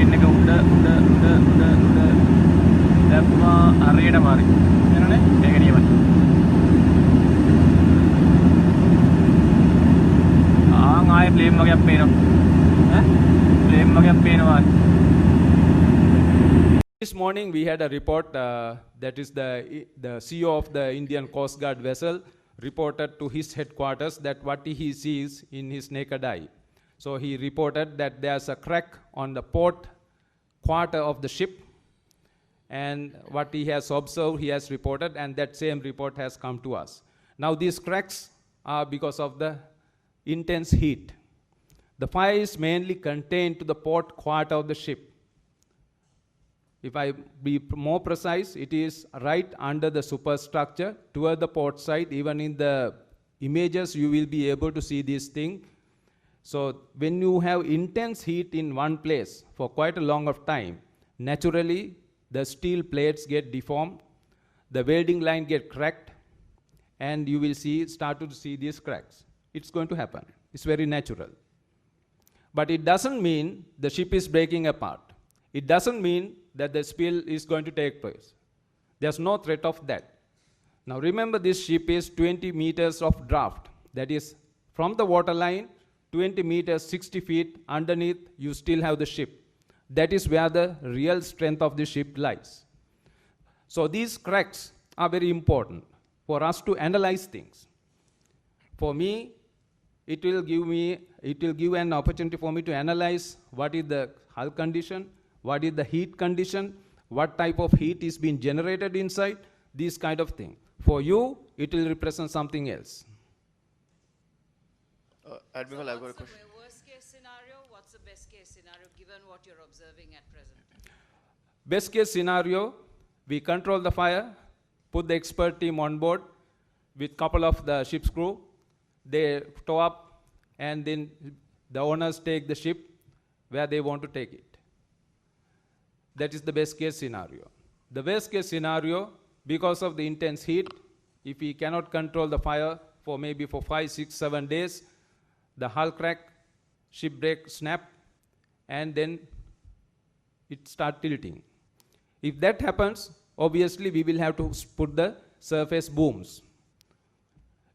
crane එක උඩ දැම්මා හරියට මාරි. එනනේ ඒක නියමයි. ආයේ ප්ලේන් වගේක් පේනවා. ප්ලේන් වගේක් පේනවා. This morning we had a report that is the CEO of the Indian Coast Guard vessel reported to his headquarters that what he sees in his naked eye. So he reported that there's a crack on the port quarter of the ship, and what he has observed, he has reported, and that same report has come to us. Now these cracks are because of the intense heat. The fire is mainly contained to the port quarter of the ship. If I be more precise, it is right under the superstructure toward the port side. Even in the images, you will be able to see this thing. So when you have intense heat in one place for quite a long of time, naturally the steel plates get deformed, the welding line get cracked, and you will start to see these cracks. It's going to happen. It's very natural. But it doesn't mean the ship is breaking apart. It doesn't mean that the spill is going to take place. There's no threat of that. Now remember, this ship is 20 meters of draft. That is, from the waterline, 20 meters, 60 feet underneath, you still have the ship. That is where the real strength of the ship lies. So these cracks are very important for us to analyze things. For me, it will give an opportunity for me to analyze what is the hull condition, what is the heat condition, what type of heat is being generated inside, these kind of thing. For you, it will represent something else. Admiral, I've got a question. What's the worst case scenario? What's the best case scenario given what you're observing at present? Best case scenario, we control the fire, put the expert team on board with couple of the ship's crew. They tow up, and then the owners take the ship where they want to take it. That is the best case scenario. The worst case scenario, because of the intense heat, if we cannot control the fire for maybe 5, 6, 7 days, the hull crack, ship break, snap, and then it start tilting. If that happens, obviously we will have to put the surface booms.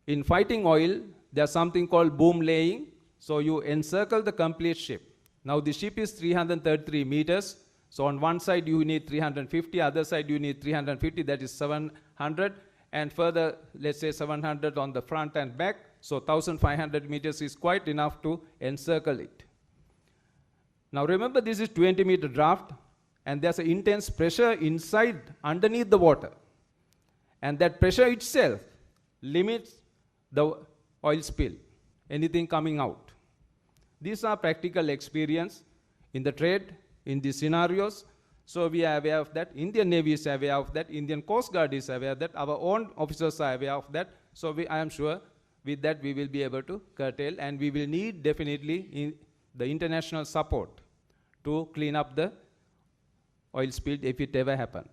In fighting oil, there's something called boom laying. So you encircle the complete ship. Now the ship is 333 meters. So on one side you need 350, other side you need 350, that is 700. And further, let's say 700 on the front and back. So 1,500 meters is quite enough to encircle it. Now remember, this is 20-meter draft, and there's an intense pressure inside, underneath the water. And that pressure itself limits the oil spill, anything coming out. These are practical experience in the trade, in these scenarios. So we are aware of that. Indian Navy is aware of that. Indian Coast Guard is aware of that. Our own officers are aware of that. So I am sure with that we will be able to curtail, and we will need definitely the international support to clean up the oil spill if it ever happens.